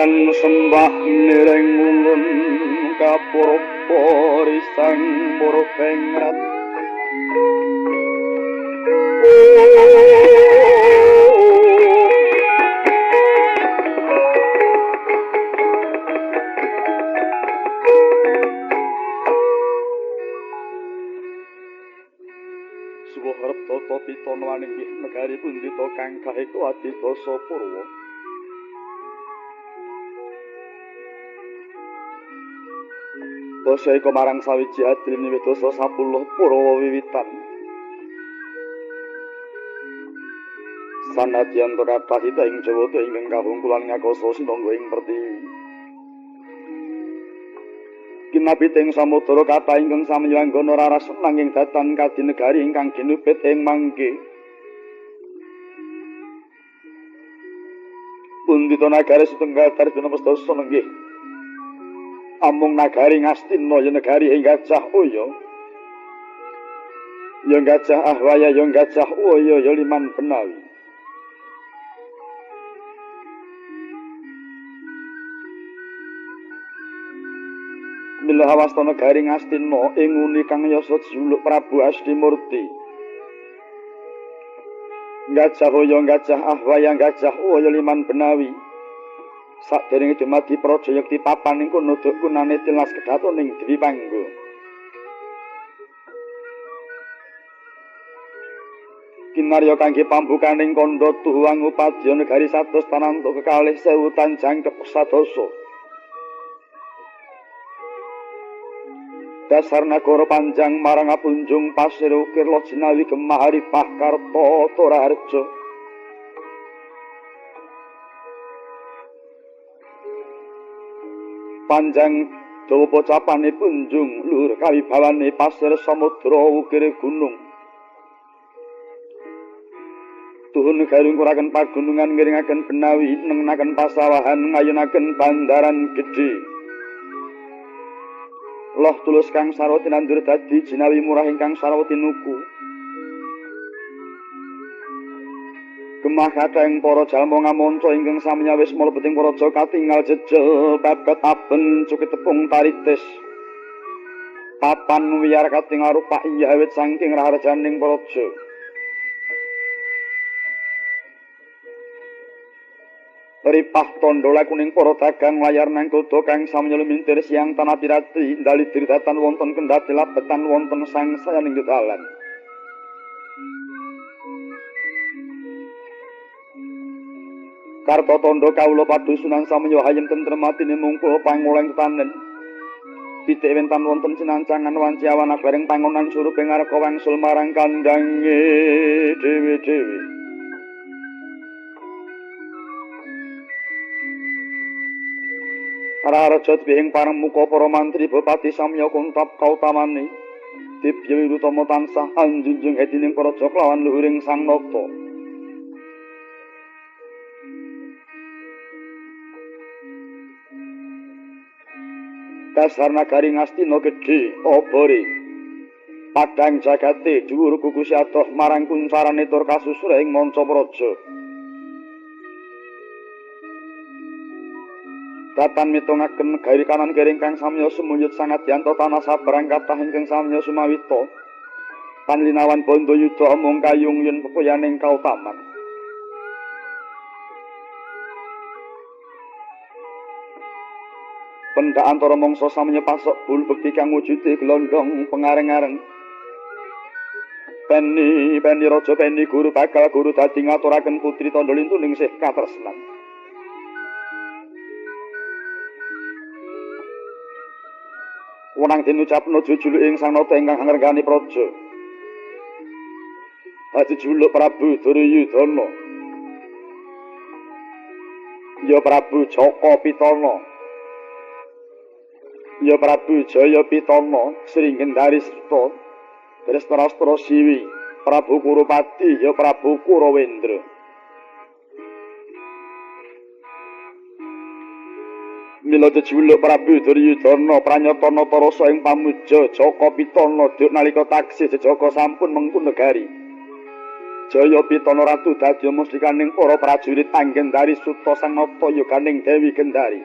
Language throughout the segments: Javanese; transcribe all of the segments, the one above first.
Sembah sembah miring ulun kapurpa risang purpengrat Suwa harep tata pitana waning negari pundita kang kae kuwadidasa Purwa Dosa iku marang sawiji adil niwedasa 10 Purwa wiwitan. Sanadyan to kathah ita ing Jawa ingkang kahungkulan ngakasa sinangga ing Pertiwi. Kinapiting samudra kathah ingkang sami wanggana raras nanging datan kadinegari ingkang ginupit ing mangke. Pundita nagari setunggal tarjana pestasa nenggih. Amung nagari Ngastina ya negari ing gajah uya ya gajah ahwaya ya gajah uya ya liman benawi mila hawasta negari Ngastina ing uni kang yasa juluk Prabu Astimurti gajah uya gajah ahwaya gajah uya liman benawi Sakderenge dumadi Prajayakti papan ing kono duk kunane tilas kedhatoning Dewi Panggo. Kinarya kangge pambukaning kandha tuhuwang upadya negari satus tanantuk kekalih 1000 tanjang kesadasa. Dasar nagara panjang marang apunjung pasir ukir lojinawi Gemaharipah Karta Toraharja. Panjang dawa pocapane punjung luhur kawibawane pasir samudra ukir gunung tuhun negari nguraken pagunungan ngiringaken benawi nengenaken pasawahan ngayunaken bandaran gedhe loh tulus kang sarwati nandur dadi jinawi murah ingkang sarwati nuku Gemah kathahing para jalma ngamonca ingkang samiya wis mlebeting praja katingal jejel pepet aben cukit tepung taritis. Papan wiyar katingal rupak iya awit saking raharjaning praja. Ripah tandha lakuning para dagang layar nang kota kang samiya lumintir siang tanah pirati ndali diridatan wonten kendhati labetan wonten sangsayaning dalan. Karta tandha kawula padusunan samiya hayem tentrem atine mungkul pangoleng tetanen. Pitik wentan wonten sinancangan wanci awan bareng pangonan surupe ngareka wangsul marang kandhange dhewe-dhewe. Raharja dibing pareng muka para mantri bupati samiya kuntap kautamane. Dibya wirutama tansah anjunjung hedining praja kelawan luhuring sang nata. Dasar nagari Ngastina gedhe obore padhang jagate dhuwur kukusi adoh marang kuncarane tur kasusura ing manca praja datan mitungaken negari kanan kiri kang samiya sumuyut sangat yanto tanah sabarang kathah ingkang samiya sumawita panlinawan bondo yuda omong kayung yen pepoyaning kautaman pendak antara mangsa samiya pasok bul bekti kang wujude glondhong pengareng-areng. Peni raja peni guru bakal guru dadi ngaturaken putri tandha lintuning sih katresnan. Wenang dinucapno jujuluk ing sang nata ingkang ngregani praja. Dadi juluk Prabu Duryudana. Ya Prabu Jaka Pitana. Ya Prabu Jaya Pitana Sri Gendari Srta Drestarastra Siwi Prabu Kurupati ya Prabu Kurawendra Mila jejuluk Prabu Duryudana pranyata nata rasa ing pamuja Jaka Pitana duk nalika taksih jejaka sampun mengku negari Jaya Pitana Ratu dadi mustikaning para prajurit Anggendari Suta Sanata yoganing Dewi Gendari.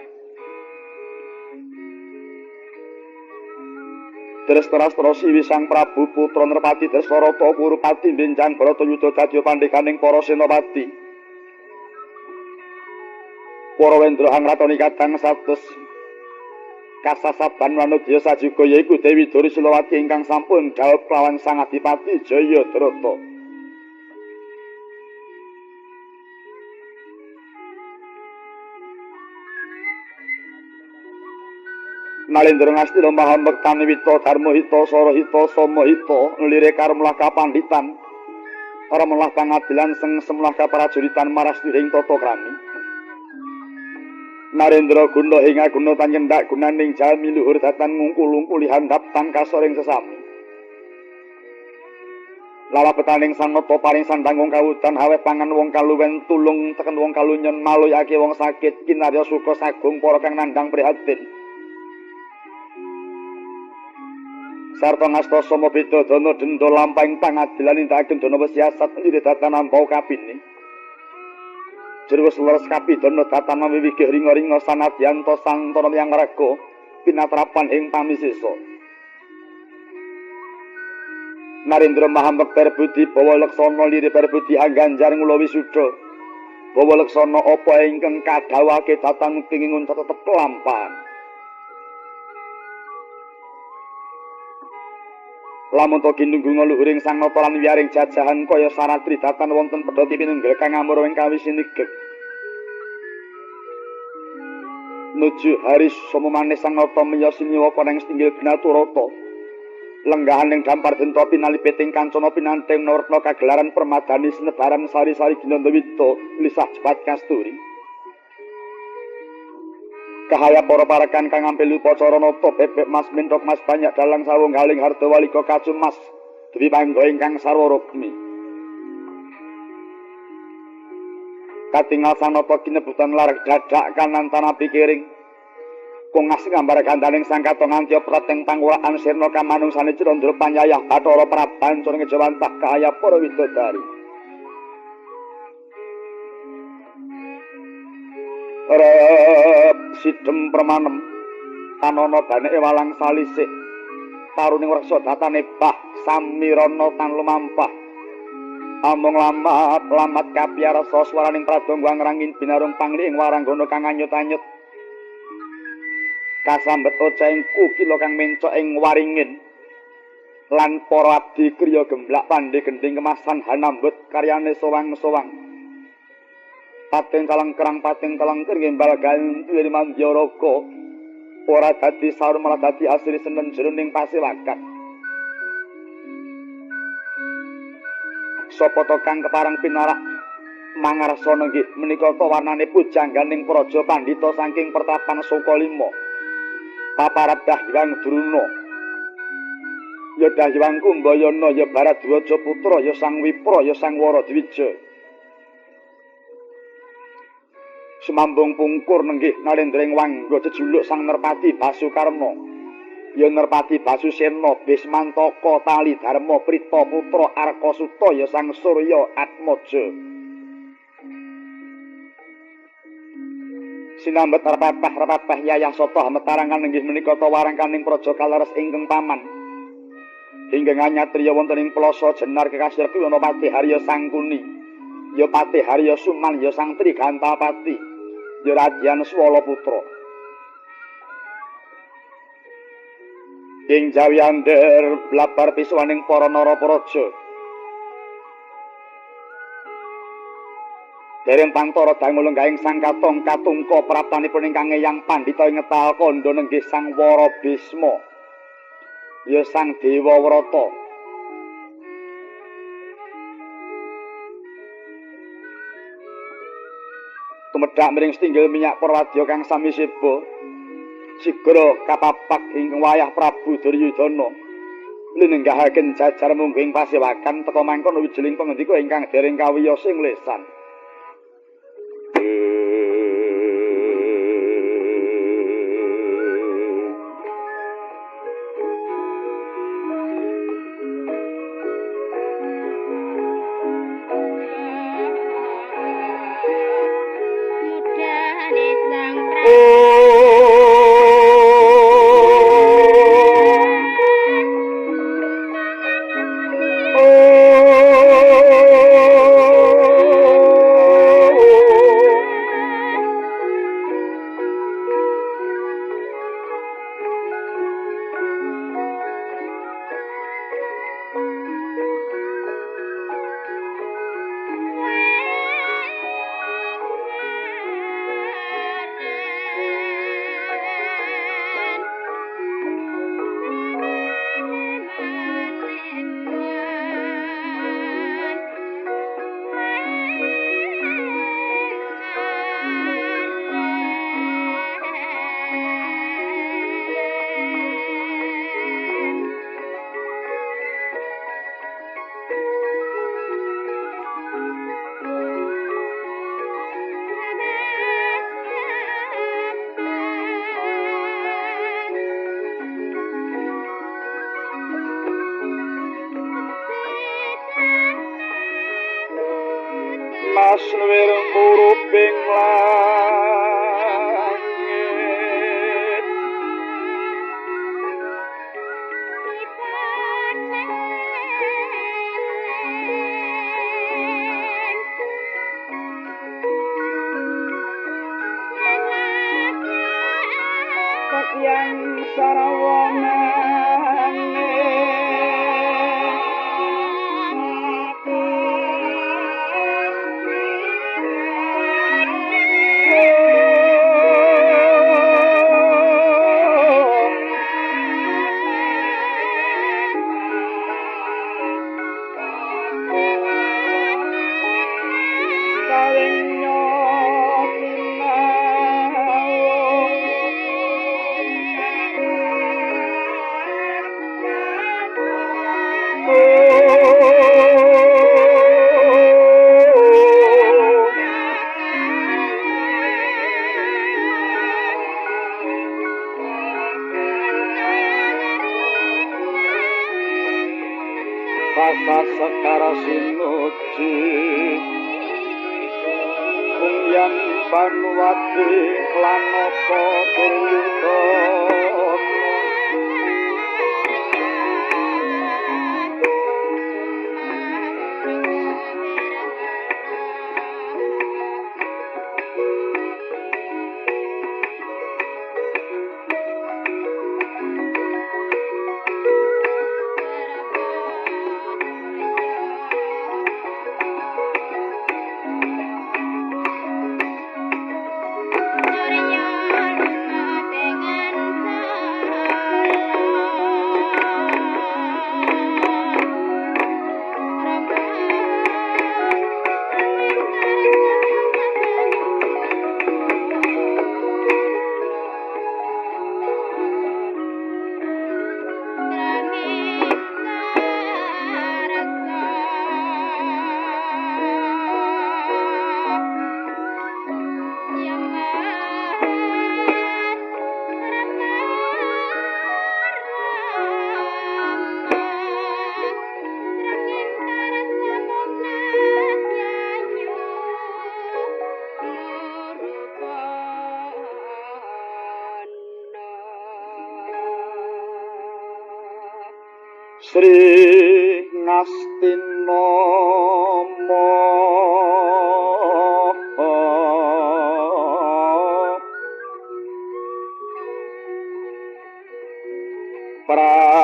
Drestarastra Siwi Sang Prabu Putra Nerpati Drestarata Kurupati benjang Bharatayuda dadi pandhekaning para senopati. Para Wendra angratoni kadang satus kasasaban manudya sajuga yaiku Dewi Dori Silawati ingkang sampun dhawuh kelawan Sang Adipati Jayadrata. Nalendra Ngastina Mahamektani Wita Dharma Hita Sara Hita Sama Hita nlire karmelah kapanditan remelah pangadilan semelah kaprajuritan marastiring tata krami. Narendra Guna ing aguna tan nyendak gunaning jalmi luhur datan ngungkul-ungkuli handap tan kasoring sesami. Lalapetaning sanata paring sandang wong kawudan awet pangan wong kaluwen tulung teken wong kalunyon maluyake wong sakit kinarya suka sagung para kang nandhang prihatin. Sarta ngasta sama bidadana denda lampahing pangadilan nindakaken dana siasat nire datan ampau kapini. Jerwes leres kapidana datan mamiwigih ringa-ringa sanadyan to santana miyang raga pinatrapan ing pamisesa. Narendra Mahamektar Budi Bawa Leksana lire perbudi angganjar ngula wisuda. Bawa Leksana apa ingkang kadhawuhake datan kenging tetep kelampahan. Lamun to ginunggung luhuring sang nata lan wiyaring jajahan kaya saratri datan wonten pedhoti pinunggal kang amur ing kawisinigeg. Nuju hari sama manis sang nata miyos nyiwa koneng setinggil Gnaturata. Lenggahaning dampar denta pinalipiting kancana pinanting nawarna kagelaran permadani sinebaran sari-sari Ginandawita lisah cepat kasturi. Kahaya para parekan kang ampil upacara nata bebek mas mintok mas banyak dalang sawung galing harta walika kacum mas dewi pangga ingkang sarwa rukmi. Katingal sanata kinebutan larek dadak kanan tanah pikiring. Kongas gambar gandaning sang katong antya prateng panguraan sirna kamanungsane Crandra Panyayah Bathara Praban Cureng Jawantah kahaya para widodari. Rep sidhem permanem tanana baneke walang salisik taruning reksa datane bah samirana tan lumampah amung lamat kapiyarsa swaraning pradonga ngrangin binarung pangli ing waranggana kang anyut-anyut kasambet ocengku kila kang mencok ing waringin lan para abdi kriya gemblak pandhe gending kemasan hanambut karyane sowang-sowang. Pating kalengkerang pating kalengker ngembal ganti mandyaraka ora dadi saur malah dadi asri senen jroning pasewakan. Sapa to kang kepareng pinarak mangarsana nggih menika to warnane pujangganing praja pandhita saking pertapan Sukalima. Paparap Dahyang Druna. Ya Dahyang Kumbayana ya Baradwaja putra ya Sang Wipra ya Sang Waradwija. Sumambung pungkur nenggih nalendring wangga jejuluk Sang Nerpati Basukarna. Ya Nerpati Basusena Bismantaka Tali Dharma Prita putra Arkasuta ya Sang Surya Atmaja. Sinambet repapah yayah sata metarangan nenggih menika ta warangkaning praja kaleres ingkang paman. Hingga nganyatriya wonten ing plasa jenar kekasir Kuwanapati Harya Sangkuni. Ya Pati Harya Suman ya Sang Trigantapati. Ya Radyan Swala Putra. Ing Jawiander blabar pisuwaning para narapraja. Dereng pantara dangu lenggahing Sang Katong Katungka praptanipun ingkang eyang pandhita ing ngetal kandha nenggih Sang Warabisma. Ya Sang Dewa Wrata. Tumedhak miring setinggil minyak Prawadya kang sami seba sigra kapapak ing wayah Prabu Duryudana linenggahaken jajar mungging pasewakan teka mangkono wijiling pangendika ingkang dereng kawiyos ing lesan. asnwir muruping langit yang sarawanane Sasa sekara sinuci Kungyan Banuwati Lanoko Duryudono Sri Ngastinama Prabu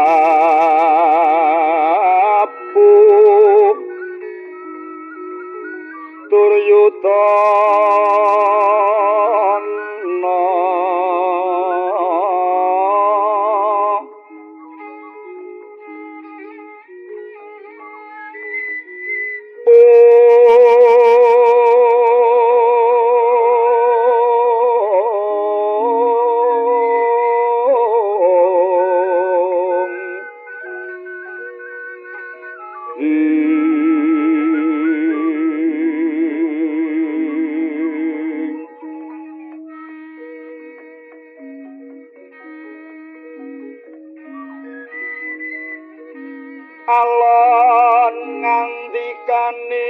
alon ngandikani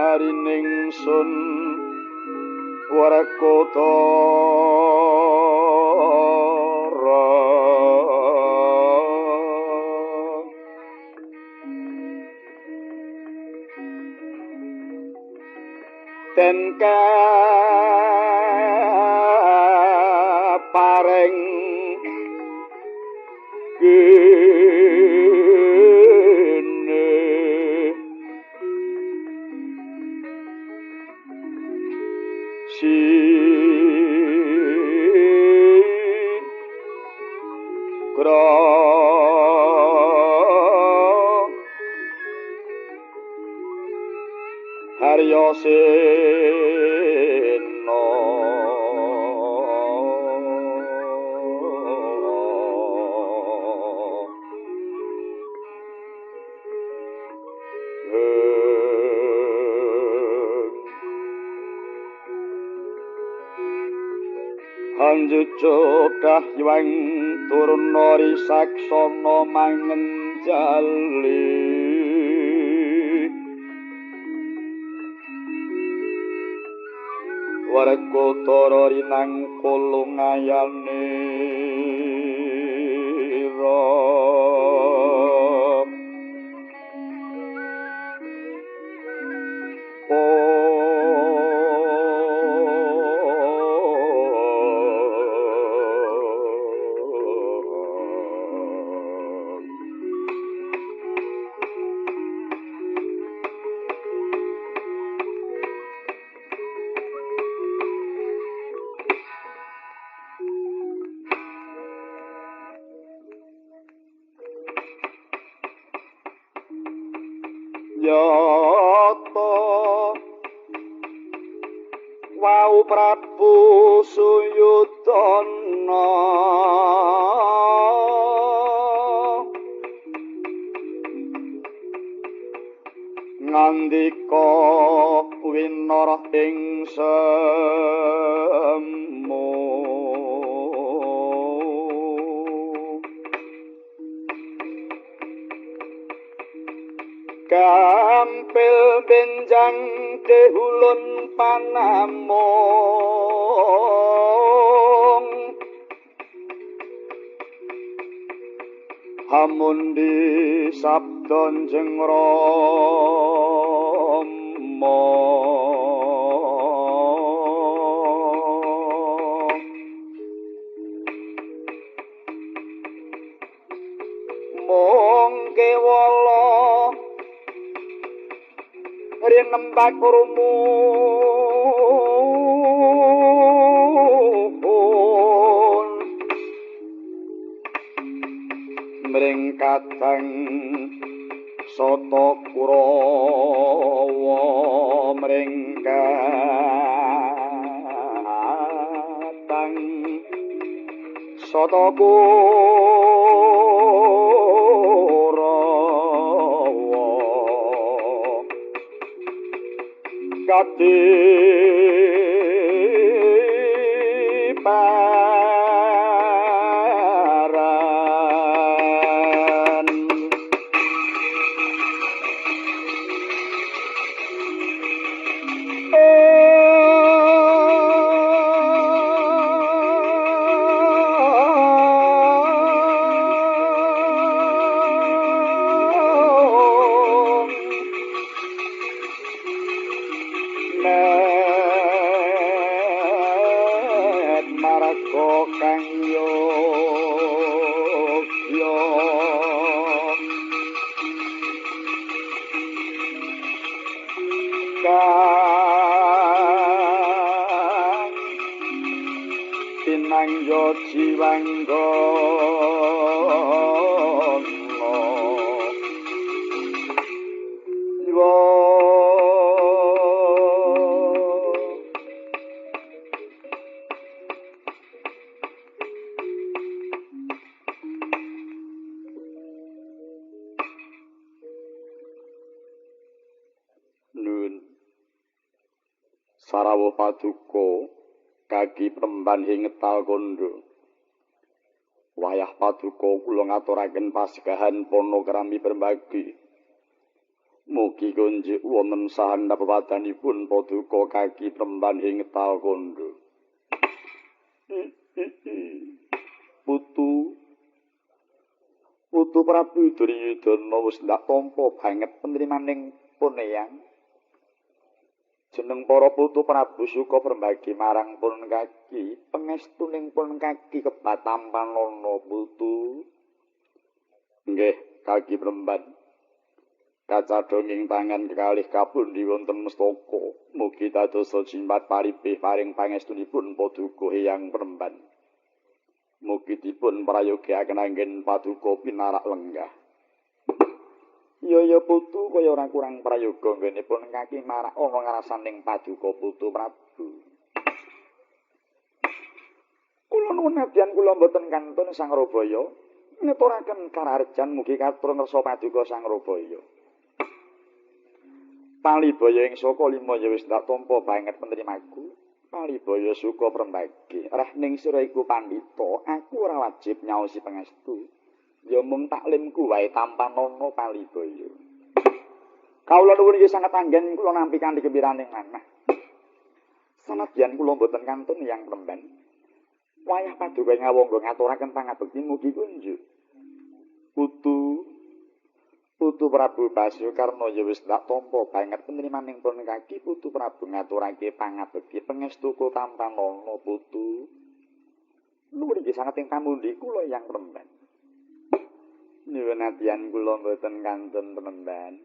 Ariningsun Warakotara den paring Sena Hanjucuk kahyuang turun nori saksana mangenjali Warekotara rinang kulungayane Yata wau Prabu Suyudana ngandika winara ing semu kampil benjang dehulun panamung hamundi sabdan jengrama mung kewala rinembak rumuhun mring kadang Sata Kurawa mring kadang Sata Kurawa katiparan Net marga kang yogya kang pinangga jiwanggana Nun Sarawuh Paduka kagi Premban ing ngetal kondo wayah Paduka kula ngaturaken pasgahan panakrami Permagi mugi konjuk wonten sahandhap pepadanipun Paduka kagi Premban ing ngetal kondo Putu Prabu Duryudana wis ndak tampa banget penerimaning pun eyang jeneng para putu Prabu Suka Permagi marang pun kaki pangestuning pun kaki kebatampan lono putu nggih kaki Premban kacadhong tangan kekalih kapundi wonten mestaka mugi dadosa jimat paripih paring pangestunipun Paduka Hyang Premban mugi dipun prayogiaken anggen Paduka pinarak lenggah Ya putu kaya ora kurang prayoga nggenipun kaki marak ana ngrasaning paduka putu Prabu. Kula nuwun nadyan kula mboten kantun Sang Rabaya ngeturaken kararjan mugi katur ngersa paduka Sang Rabaya. Palibaya ing saka lima ya wis ndak tampa banget penerimaku. Palibaya suka prembagi. Reh ning sira iku pandhita, aku ora wajib nyaosi pangestu. Ya mung taklimku wae tanpa nono Palibaya. Kawula nuwun inggih sanget anggen kula nampi kanthi gembiraning manah. Sanadyan kula mboten kantun yang remben. Wayah paduka ngawangga ngaturaken pangabekti mugi kunjuk. Putu Prabu Basukarna ya wis ndak tampa banget penerimaning pun kaki Putu Prabu ngaturake pangabekti pangestu ku tanpa nono putu. Nuwun inggih sanget ing pamundi kula yang remben. Nyuwun nadyan kula mboten kantun penemban.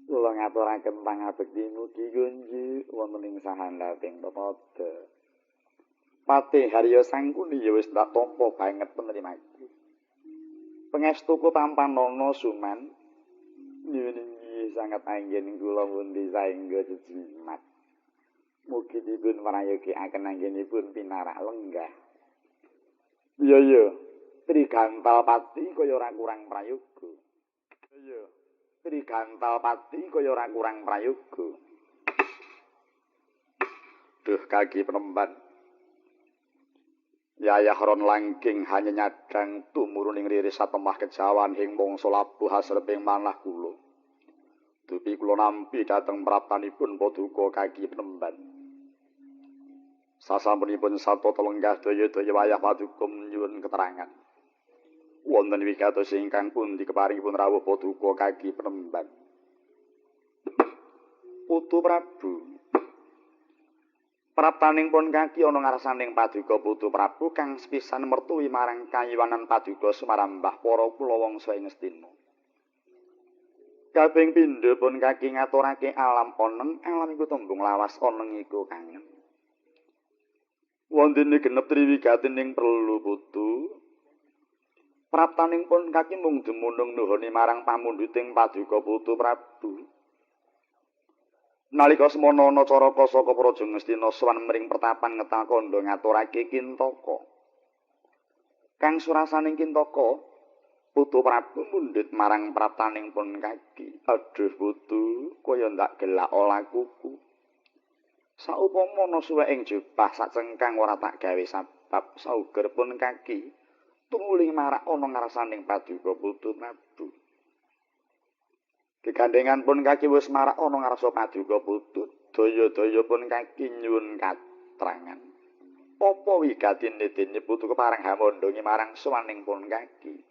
Kula ngaturaken pangabekti mugi kunjuk wonten ing sahandaping pepada. Patih Harya Sangkuni ya wis ndak tampa banget penerimaku. Pangestuku tanpa nono suman. Nyuwun inggih sanget anggen kula pundi saengga jejimat. Mugi dipun marayogekaken anggenipun pinarak lenggah. Ya, Trigantal Pati kaya ora kurang prayoga. Ya, Trigantal Pati kaya ora kurang prayoga. Duh kaki penemban. Yayah ron langking hanya nyadang tumuruning riris satemah kejawan ing mangsa labuh hasreping manah kula. Dupi kula nampi dhateng praptanipun paduka kaki penemban. Sasampunipun sarta telenggah daya-daya wayah paduka nyuwun keterangan. Wonten wigatos ingkang pundi keparingipun rawuh paduka kaki penemban. Putu Prabu Praptaning pun kaki ana ngarsaning paduka Putu Prabu kang sepisan mertuwi marang kayiwanan paduka sumarambah para kula wangsa ing Ngastina. Kaping pindho pun kaki ngaturake alam oneng, alam iku tembung lawas oneng iku kangen. Wondene genep triwigatining perlu putu. Praptaning pun kaki mung dumunung nuhuni marang pamundhuting paduka Putu Prabu. Nalika semana ana Caraka saka Praja Ngastina sowan mring pertapan Ngetakanda ngaturake Kintaka. Kang surasaning Kintaka, Putu Prabu mundhut marang praptaning pun kaki. Aduh Putu, kaya ndak gelak olakuku. Saupama ana suwek ing jubah sacengkang ora tak gawe sabab sauger pun kaki. Tumuling marak ana ngarsaning paduka Putu Prabu. Kegandengan pun kaki wis marak ana ngarsa paduka putu, daya-daya pun kaki nyuwun katrangan. Apa wigatine dene putu kepareng hamandhangi marang sowaning pun kaki.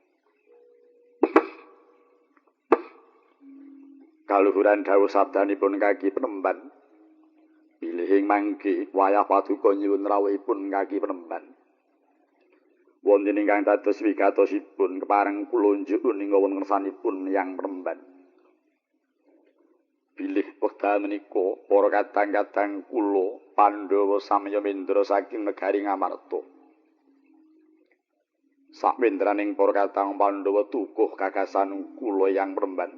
Kaluhuran dawuh sabdanipun kaki penemban. Pilihing mangke wayah paduka nyuwun rawuhipun kaki penemban. Wonten ingkang dados wigatosipun kepareng kula njuk ning wontenipun yang penemban. Bilih wekdal menika para kadang-kadang kula Pandhawa samya mendra saking negari Ngamarta. Sakwendraning para kadang Pandhawa tukuh gagasan kula yang remban.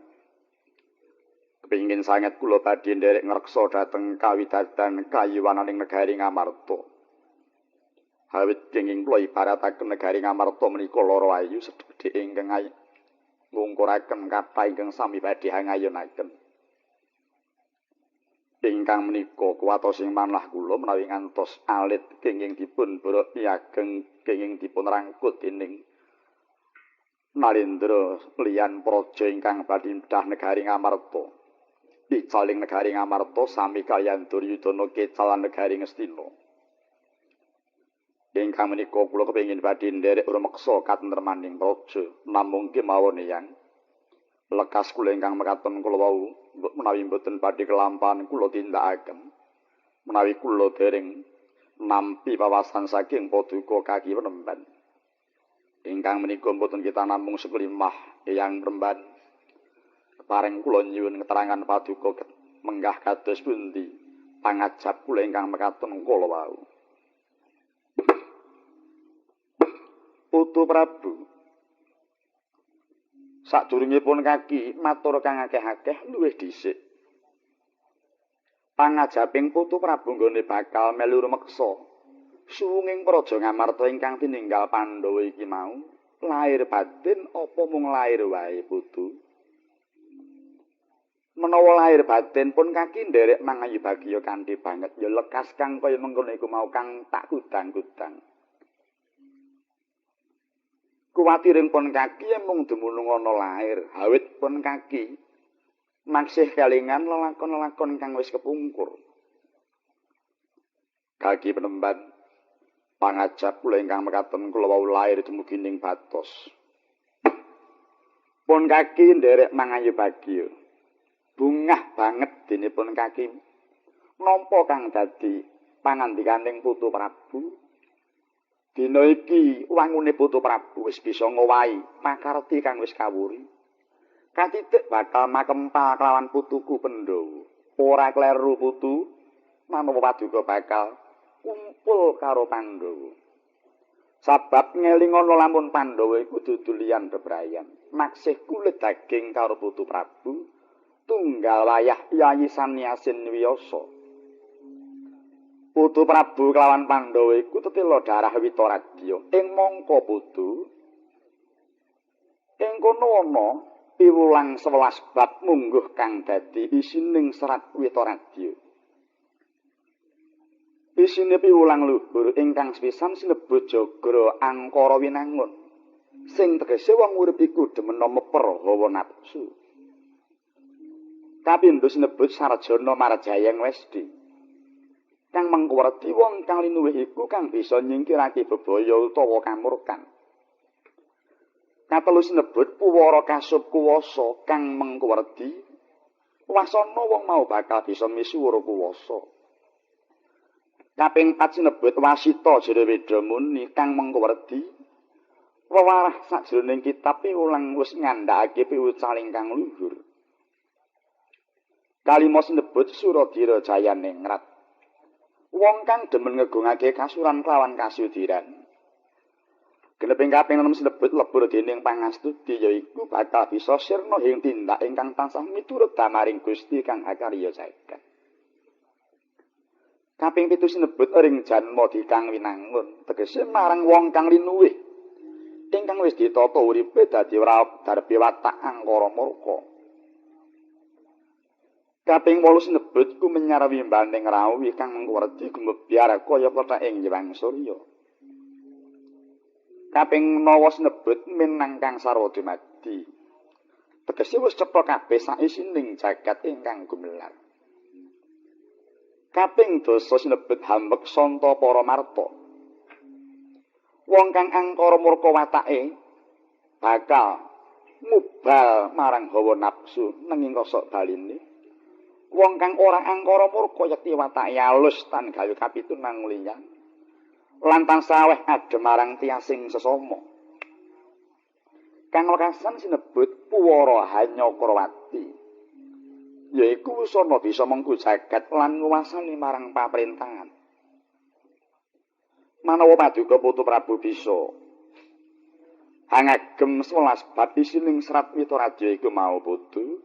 Kepingin sanget kula badhe nderek ngreksa dhateng kawidadan kayiwananing negari Ngamarta. Awit kenging kula ibarataken negari Ngamarta menika lara ayu sedhedhe ingkang ngungkuraken kathah ingkang sami badhe hangayonaken. Ingkang menika kuwatosing manah kula menawi ngantos alit kenging dipun borok piageng kenging dipun rangkut dening Nalendra liyan praja ingkang badhe midhah negari Ngamarta. Picaling negari Ngamarta sami kaliyan Duryudana kecalan negari Ngastina. Ingkang menika kula kepengin badhe nderek rumeksa katentremaning praja namung kemawon yang lekas kula ingkang mekaten kula wau menawi mboten badhe kelampahan kula tindakaken menawi kula dereng nampi wawasan saking paduka kaki penemban ingkang menika mboten kita namung seklimah eyang remban kepareng kula nyuwun keterangan paduka menggah kados pundi pangajab kula ingkang mekaten kala wau. Putu Prabu Sadurungipun kaki matur kang akeh-akeh luwih dhisik. Pangajaping putu Prabu nggone bakal melu rumeksa suwunging praja Ngamarta ingkang tininggal Pandhawa iki mau lair batin apa mung lair wae putu. Menawa lair batin pun kaki nderek mangayu bagya kanthi banget ya lekas kang kaya mengkono iku mau kang tak kudang-kudang. Kuwatiring pun kaki mung dumunung ana lair, awit pun kaki maksih kelingan lelakon-lelakon kang wis kepungkur. Kaki penemban pangajap kula ingkang mekaten kula wau lair dumugi ning Batos. Pun kaki nderek mangayu bagya. Bungah banget dinipun kaki nampa kang dadi pangandikaning Putu Prabu. Dina iki wangune Putu Prabu wis bisa ngowahi pakarti kang wis kawuri. Katitik bakal makempal kelawan putuku Pandhawa. Ora kleru putu, manawa paduka bakal kumpul karo Pandhawa. Sabab ngelingana lamun Pandhawa iku dudu liyan bebrayan. Maksih kulit daging karo Putu Prabu. Tunggal wayah Yayi Sanyasin Wiyasa. Putu Prabu kelawan Pandhawa iku tetela darah Witaradya. Ing mangka putu ing kono ana piwulang 11 bab mungguh kang dadi isining serat Witaradya. Isine piwulang luhur ingkang sepisan sinebut Jagra Angkara Winangun. Sing tegese wong urip iku demen meper hawa nafsu. Kapindho sinebut Sarjana Marjayang Westi. Kang mengkuwerti wong kang linuwih iku kang bisa nyingkirake bebaya utawa kamurkan. Katelu sinebut Puwara Kasub Kuwasa kang mengkuwerti wasana wong mau bakal bisa misuwur kuwasa. Kaping 4 sinebut Wasita Jere Wedamuni kang mengkuwerti wewarah sajroning kitab piwulang wis ngandhakake piwucaling kang luhur. Kalima sinebut Suradira Jayaningrat. Wong kang demen ngegungake kasuran kelawan kasudiran. Geneping kaping 6 sinebut lebur dening pangastuti yaiku bakal bisa sirna ing tindak ingkang tansah miturut damaring Gusti kang akarya jagat. Kaping 7 sinebut ring janma dikang winangun, tegese marang wong kang linuwih ingkang wis ditata uripe dadi ora darbe watak angkara murka. Kaping 8 sinebut kumenyar wimbaning rawi kang mengkuwerti gumebyar kaya kethek ing Hyang Surya. Kaping 9 sinebut minang kang sarwa dumadi. Tegese wis cetha kabeh saisining jagat ingkang gumelar. Kaping 10 sinebut hambek santa para marta. Wong kang angkara murka watake bakal mubal marang hawa nafsu nanging kosok baline. Wong kang ora angkara murka yekti watake alus tan gawe kapitunan liyan lan tansah aweh adhem marang tiasing sesama. Kang lekasan sinebut Puwara Hanyakrawati. Yaiku wusana bisa mengku jagat lan nguwasani marang paprintahan. Manawa paduka Putu Prabu bisa hangagem 11 bab isining serat Witaradya iku mau putu.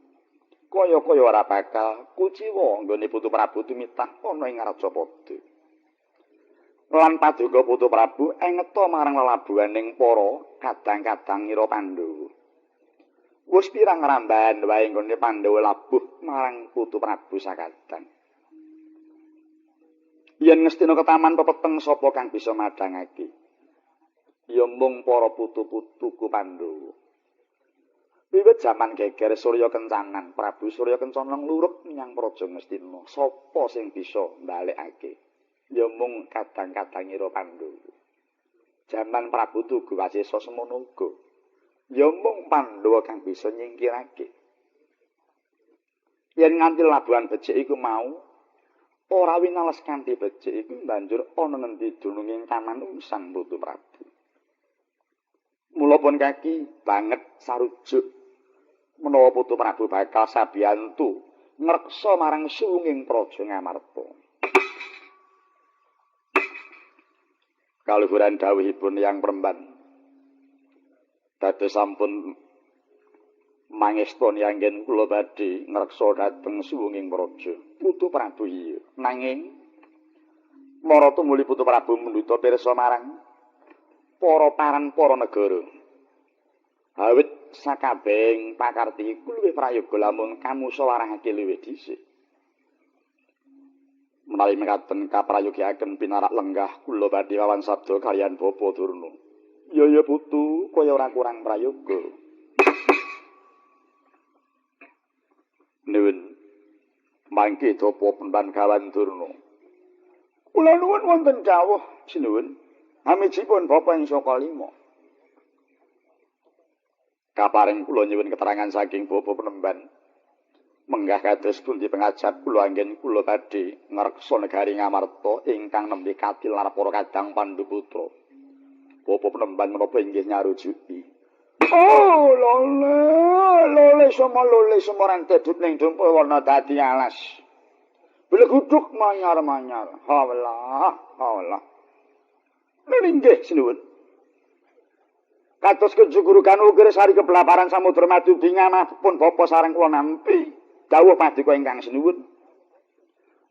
Kaya-kaya ora bakal kuciwa nggone Putu Prabu tumitah ana ing Rajapada. Lan paduka Putu Prabu engeta marang lelabuhaning para kadang-kadang ngira Pandhawa. Wis pirang rambahan wae nggone Pandhawa labuh marang Putu Prabu sakadang. Yen ngestina ketaman pepeteng sapa kang bisa madhangake? Ya mung para putu-putuku Pandhawa. Wiwit jaman geger Surya Kencanan, Prabu Surya Kencana nglurug menyang Praja Ngastina. Sapa sing bisa mbalekake? Ya mung kadang-kadangira Pandhawa. Jaman Prabu Tugu Wasesa semono uga. Ya mung Pandhawa kang bisa nyingkirake. Yen nganti labuhan becik iku mau, ora winales kanthi becik iku banjur ana ngendi dununging kamanungsan Putu Prabu. Mula pun kaki banget sarujuk menawa Putu Prabu bakal sabiyantu ngreksa marang suwunging praja Ngamarta. Kaluhuran dawuhipun yang peremban dados sampun mangestoni anggen kula badhe ngreksa dhateng suwunging praja. Putu Prabu iya. Nanging Mara tumuli Putu Prabu menduta pirsa marang para paran para negara. Awit sakabehing pakarti iku luwih prayoga lamun kamusyawarahake luwih dhisik. Menawi mekaten kaprayogiaken pinarak lenggah kula badhe wawan sabda kaliyan Bapa Durna. Ya Putu, kaya ora kurang prayoga. Nuwun mangke Dapa Pemban Gawan Durna. Kula nuwun wonten dawuh sinuwun. Amijipun Bapa ing saka lima. Kaparing kula nyuwun keterangan saking Bapa Penemban. Menggah kados pundi pengajap kula anggen kula badhe ngreksa negari Ngamarta ingkang nembe katilar para kadang Panduputra. Bapa Penemban menapa inggih nyarujuki. Oh, lole sama rantedut ning dumpul warna dadi alas. Beleguduk manyar-manyar. Allah. Nggih sinuwun. Kados kejugurukan ukir sari kebelaparan samudra madu bingamah pun bapa sareng kula nampi dawuh paduka ingkang sinuwun.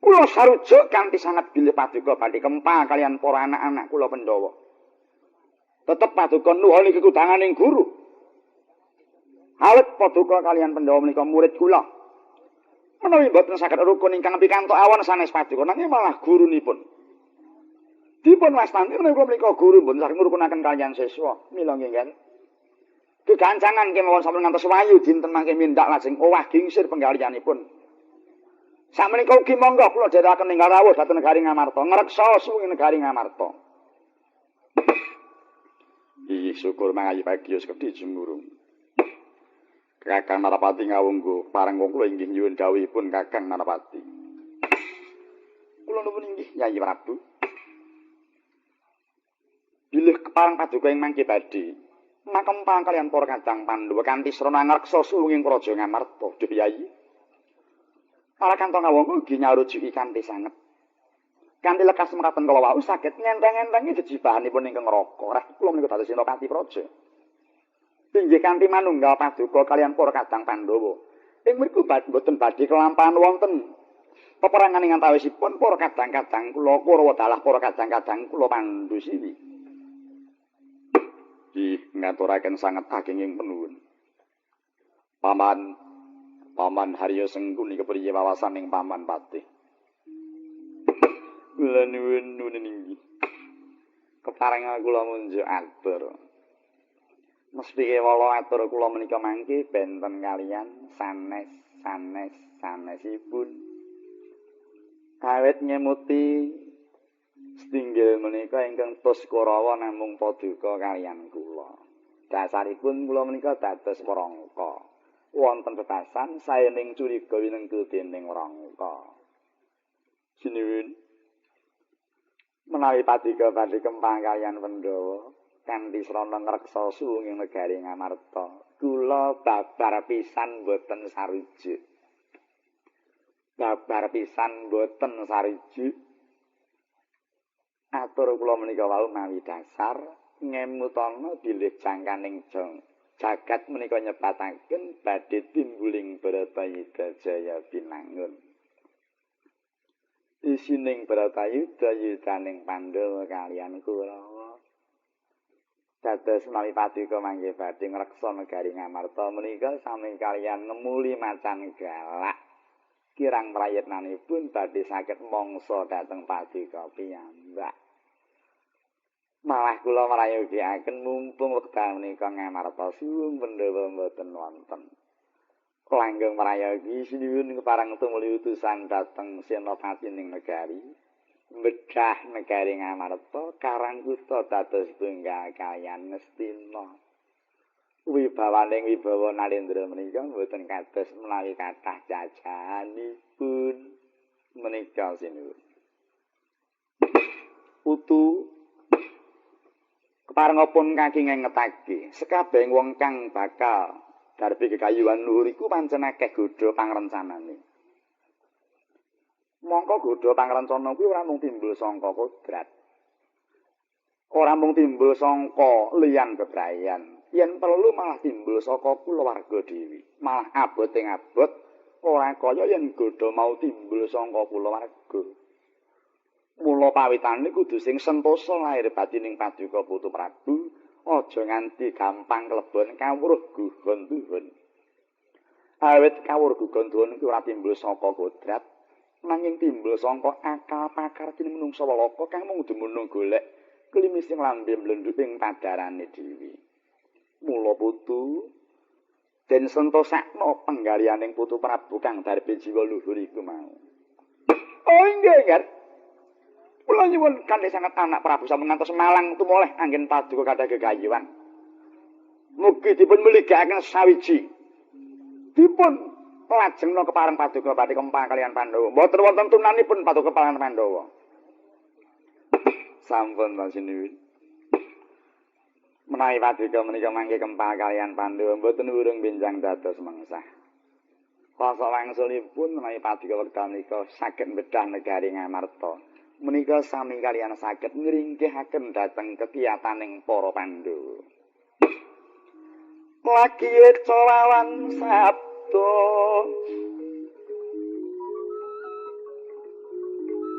Kula sarujuk kanthi sanget bilih paduka badhe kempal kalian para anak-anak kula Pandhawa. Tetep paduka nuhoni kekudanganing guru. Awit paduka kalian Pandhawa menika murid kula. Menawi boten saged rukun ingkang pikantuk awon sanes paduka nanging malah gurunipun. Dipun wastani menawi kula menika guru mboten saged ngrukunaken kaliyan siswa. Mila nggih. Kegancangan kemawon sampun ngantos wayu dinten mangke mindak lajeng owah gingsir penggalianipun. Sakmenika ugi monggo kula dherekaken ninggal rawuh dhateng negari Ngamarta, ngreksa suwing negari Ngamarta. Ih syukur mangayi pagiyos kedhi jumurung. Kakang Narapati ngawunggo pareng kula inggih nyuwun dawuhipun Kakang Narapati. Kula nuwun inggih Nyai Prabu. Bilih kepareng paduka ing mangke badhe makempang kalian para kadang Pandhawa kanthi srana ngreksa suwunging praja Ngamarta. Duh Yai. Para kantong ngawung ugi nyarujuki kanthi sanget. Kanthi lekas mekaten kala wau saged ngenteng-entengi jejibahanipun ingkang neraka. Reh kula menika dados senopati praja. Inggih kanthi manunggal paduka kalian para kadang Pandhawa. Ing mriku boten badhe kelampahan wonten peperangan ing antawisipun para kadang-kadang kula Kurawa dalah para kadang-kadang kula Pandhusiwi. Ngaturaken sanget agenging penuwun. Paman Harya Sengkuni kepriye wawasaning Paman Patih. Kula nuwun inggih. Keparengan kula munjuk atur. Mesti kewala atur kula menika mangke benten kalian sanesipun. Awet ngemuti setinggil menika ingkang tos Kurawa namung paduka kaliyan kula. Dasaripun kula menika dados warangka. Wonten bebasan saening curiga winengku dening warangka. Sinuwun menawi paduka badhe kempang kaliyan Pandhawa kanthi srana ngreksa suwunging negari Ngamarta, kula babar pisan boten sarujuk. Atur kula menika wau mawi dasar ngemutana bilih jangkaning jagat menika nyebataken badhe timbuling Bharatayuda Jaya Binangun. Isining Bharatayuda yudaning Pandhawa kaliyan Kurawa. Dados menawi paduka mangke badhe ngreksa negari Ngamarta menika sami kaliyan ngemuli macan galak. Kirang prayitnanipun badhe saged mangsa dhateng paduka piyambak. Malah kula marayogiaken mumpung wekdal menika Ngamarta suwung Pandhawa mboten wonten. Langgeng marayogi sinuwun kepareng tumuli utusan dhateng senopati ning negari. Bedah negari Ngamarta karang kutha dados tunggal kaliyan Ngastina. Wibawaning wibawa Nalendra menika mboten kados menawi kathah jajahanipun menika sinuwun. Putu keparengipun kaki ngetake sekabehing wong kang bakal darbi kekayuhan luhur iku pancen akeh godha pangrencanane. Mongko godha pangrencana kuwi ora mung timbul saka kodrat. Ora mung timbul saka liyan bebrayan, yen perlu malah timbul saka kulawarga dhewe. Malah abot ing abot ora kaya yen godha mau timbul saka kulawarga. Mula pawitane kudu sing sentosa lair batining Paduka Putu Prabu, aja nganti gampang klebon kawruh gugon-gugon. Awit kawruh gugon-gugon kuwi ora timbul saka kodrat, nanging timbul saka akal pakar kene menungsa walaka kang mung dumunung golek klimising lambe mlendhuting padarane dhewe. Mula putu den sentosakno penggalianing Putu Prabu kang darbe jiwa luhur iku mau. Oh inggih, Gar. Kula nyuwun kanthi sanget anak Prabu sampun ngantos Malang tumoleh anggen paduka kathah gegayuhan. Mugi dipun muligakaken sawiji. Dipun lajengna kepareng paduka Pati Kempang kaliyan Pandhawa. Mboten wonten tunanipun paduka kaliyan Pandhawa. Sampun sinuwun. Menawi paduka menika mangke Kempang kaliyan Pandhawa mboten urung benjang dados mengsah. Pasa wangsulipun menawi paduka wekdal menika saged bedah negari Ngamarta. Menika sami kaliyan saged ngringkihaken dhateng kekiyataning para Pandhawa. Lagi colawan sabda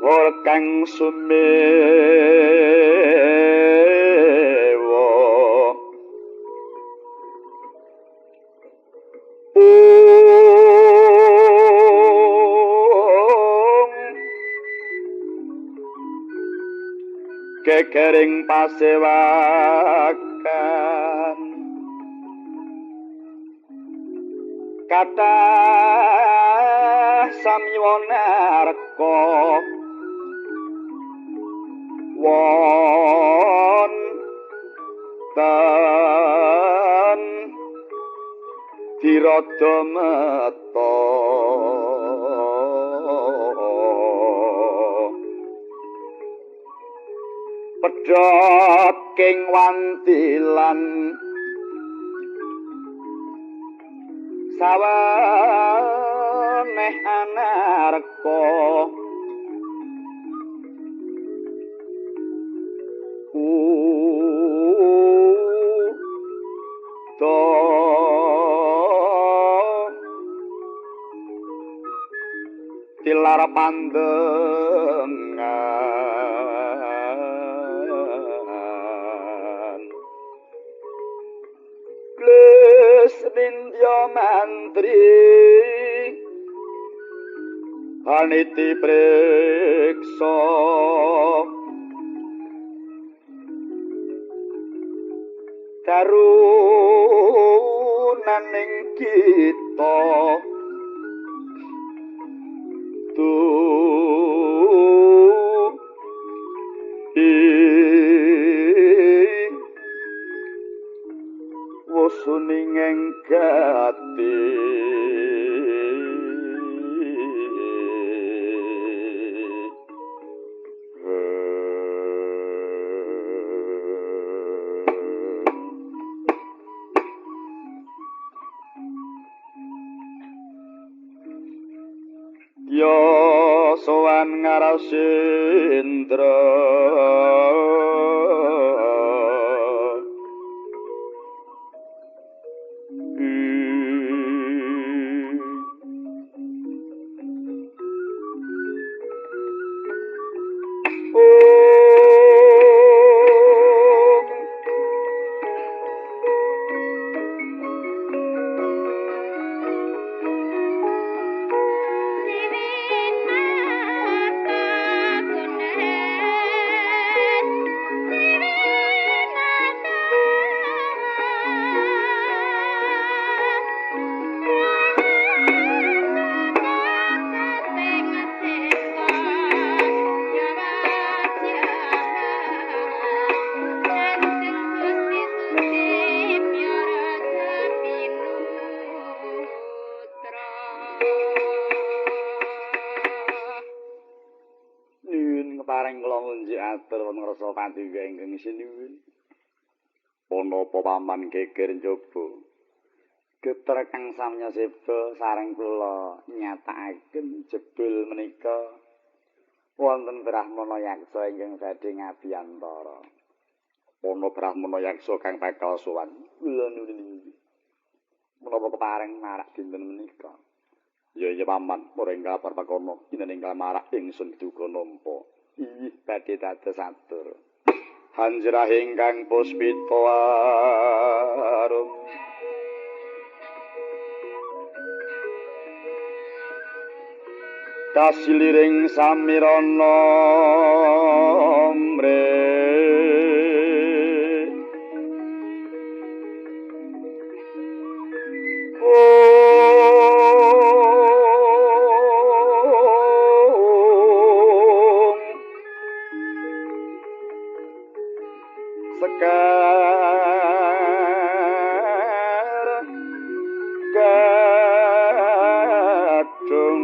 Orkang sumewa kekering pasewakan kathah samyonarka wonten dirada meta pedhot king wantilan saweneh anarka tilar pandengan Gles nindya mantri Aniti preksa karunaning kita wosuning engkati yo sowan ngarasindra ngrasa paduka ingkang sinuwun. Punapa paman geger njaba. Geter kang samya seba sareng kula nyatakaken jebul menika wonten Brahmana yaksa ingkang badhe ngabiyantara. ana Brahmana yaksa kang bakal sowan. Kula nuwun menapa kepareng marak dinten menika. Ya ya paman, ora enggal parpakono kinene enggal marak ingsun duga nampa. Ih badhe dados atur. Hanjrah ingkang puspita arum. Kasiliring samirana mre sekar gadung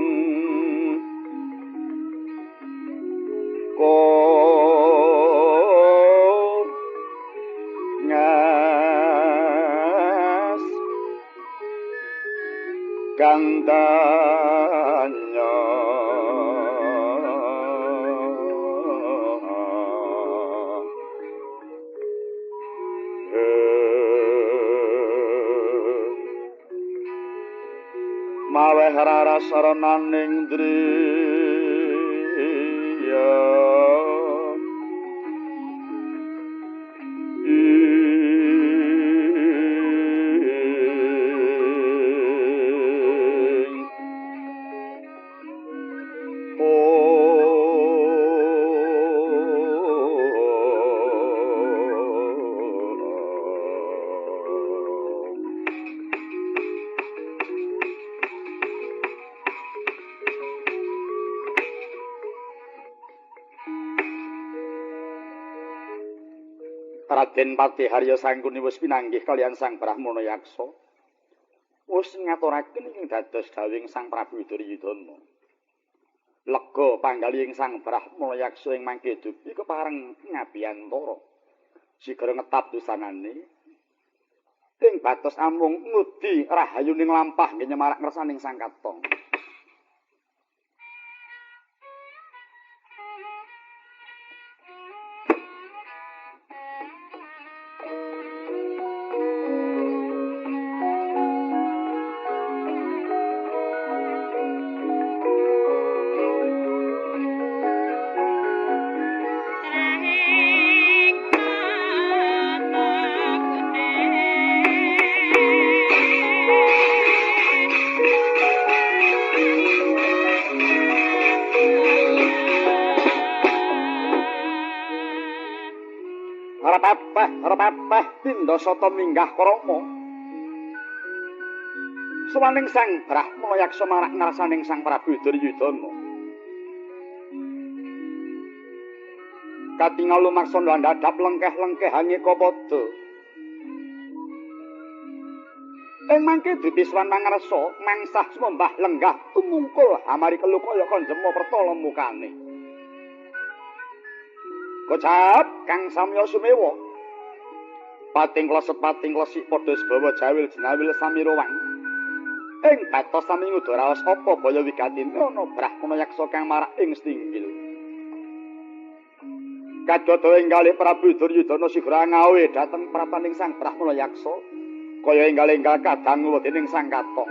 ngas gandanya maweh rara sarananing driya Raden Patih Harya Sangkuni wis pinanggih kalian Sang Brahmana Yaksa. Wis ngaturaken ing dados dawing Sang Prabu Duryudana. Lega panggali ing Sang Brahmana Yaksa ing mangke dupi kepareng ngabiyantara. Sigara ngetap dusanane ing batos amung ngudi rahayuning lampah nggih nyemarak ngersaning Sang Katong. Repepeh Pindasata minggah krama. Sawaning Sang Brahmana Yaksa marak ngarsaning Sang Prabu Duryudana. Katingal lumaksa ndadap lengkeh-lengkeh angika padha. Ing mangke dipiswan mangarsa mangsah sumembah lenggah tumungkul amari kelukaya kanjema pertala mukane. Kocap kang samya sumewa. Pating kleset pating klesik padha sebawa jawil jenawil samirawang. Ing batos sami ngudaraos apa baya wigatin ana Brahmana Yaksa kang marak ing stinggil. Kadada enggalih Prabu Duryudana sigra ngawe dhateng prapaning Sang Brahmana Yaksa kaya enggal-enggal kadangu dening Sang Katong.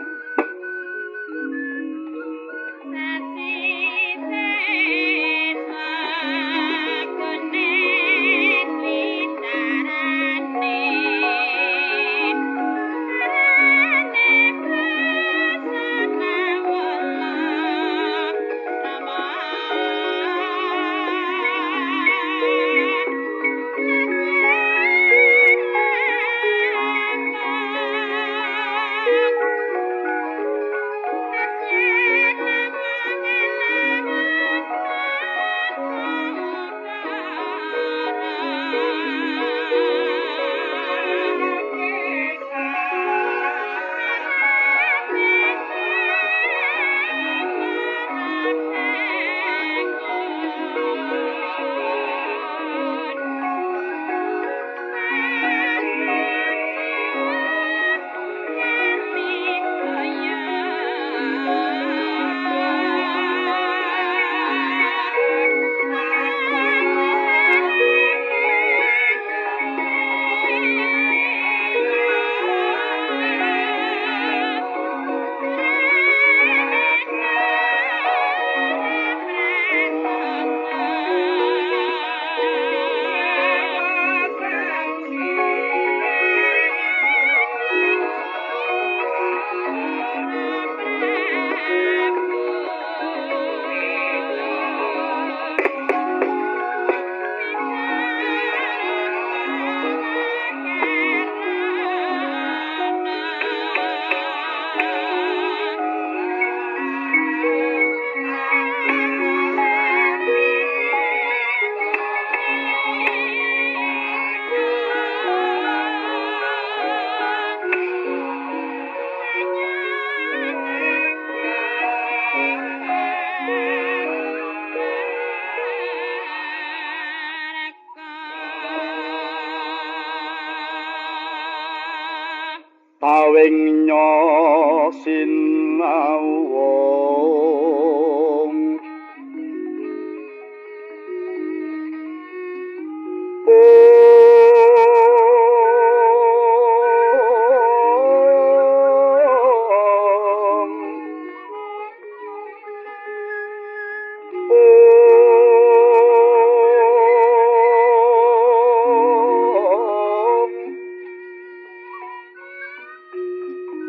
tawing nyosinawong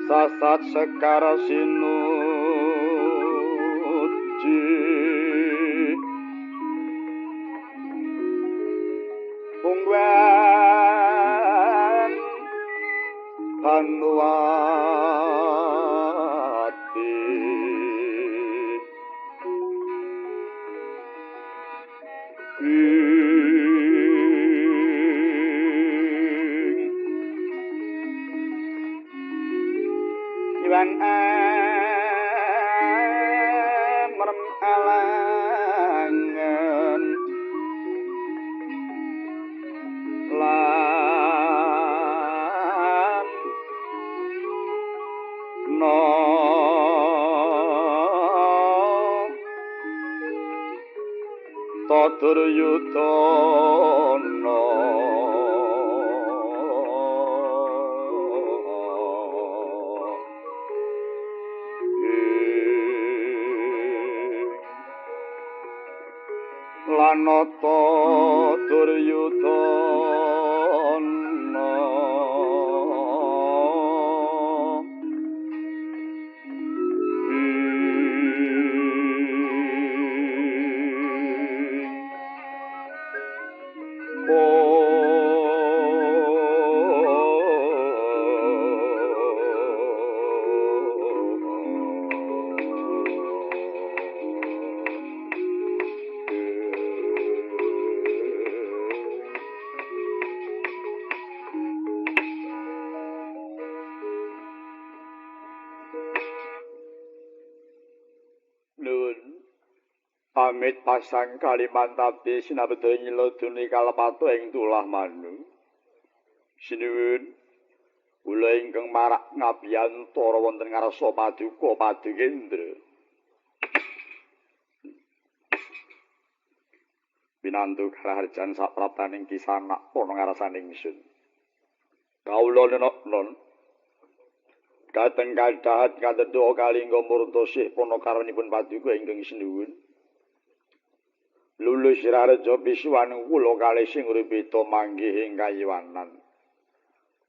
sasat sekara sinuci pungguan Panuwati Iwan merem alangan lan no tatur yutana lanata duryudana Pamit pasang Kalimantapi sinabeda nyiloduni kalepato ing tulah manu. Sinuwun kula ingkang marak ngabiyantara wonten ngarsa paduka Padukendra. Pinantu karaharjan sapraptaning kisanak ana ngarsaning ingsun. Kawula nenon kateng kadhahat katedha kalingga murtosih punakaranipun paduka ingkang sinuwun. Lulus rareja biswan kula kalih sing uripita manggih ing kayiwanan.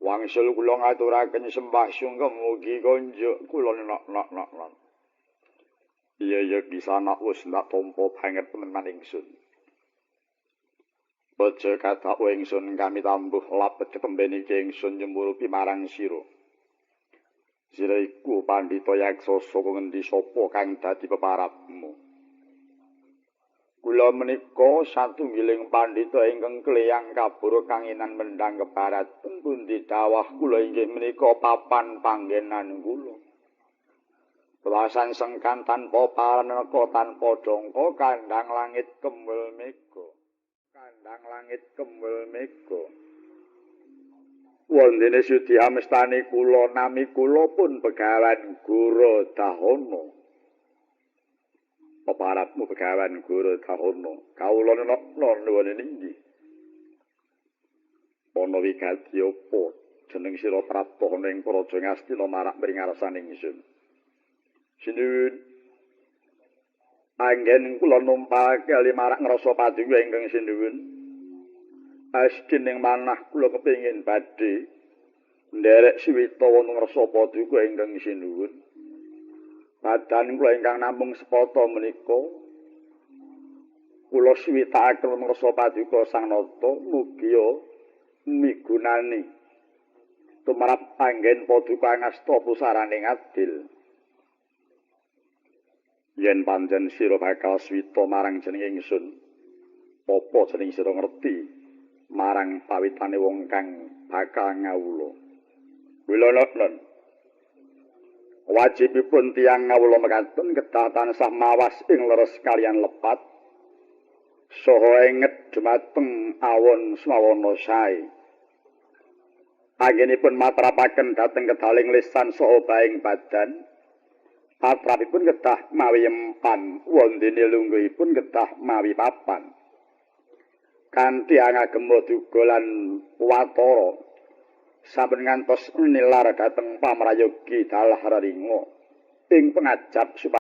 Wangsul kula ngaturaken sembah sungkem mugi konjuk kula nok. Iya kisanak wis ndak tampa banget temenan ingsun. Baja kathah ingsun kami tambuh lapet ketemben iki ingsun nyemburupi marang sira. Sira iku pandhita yaksa saka ngendi sapa kang dadi peparapmu? Kula menika satunggiling pandhita ingkang kleyang kabur kanginan mendhang kebarat pundi dawah kula inggih menika papan panggenan kula. Pelasan sengkan tanpa paraneka tanpa dongko kandhang langit kembel mega. Kandhang langit kembel mega. Wondene sudi amestani kula nami kula pun Begawan Gurodahana. Peparapmu Begawan Gurodahana kawula nenokno nuwun inggih ana wigati apa jeneng sira prapta ning Praja Ngastina marak mringarsaning ingsun sinuwun anggen kula numpake ali marak ngrasa paduka ingkang sinuwun asdining manah kula kepengin badhe nderek siwita wonten ngrasa paduka ingkang sinuwun. Badan kula ingkang namung sepata menika kula suwitakaken ngrasa paduka Sang Nata mugi migunani tumrap anggen paduka ngasta pusaraning adil. Yen pancen sira bakal swita marang jeneng ingsun, apa jeneng sira ngerti marang pawitane wong kang bakal ngawula. Wilonon wajibipun tiyang ngawula mekaten kedah tansah mawas ing leres kaliyan lepat saha enget dhumateng awon swawana sae. Anggenipun matrapaken dhateng kedaling lisan saha baing badan. Patrapipun kedah mawi empan, wondene lungguhipun kedah mawi papan. Kanthi angagem duga lan watara sampun ngantos nilar dhateng pamrayogi dalah raringa ing pengajap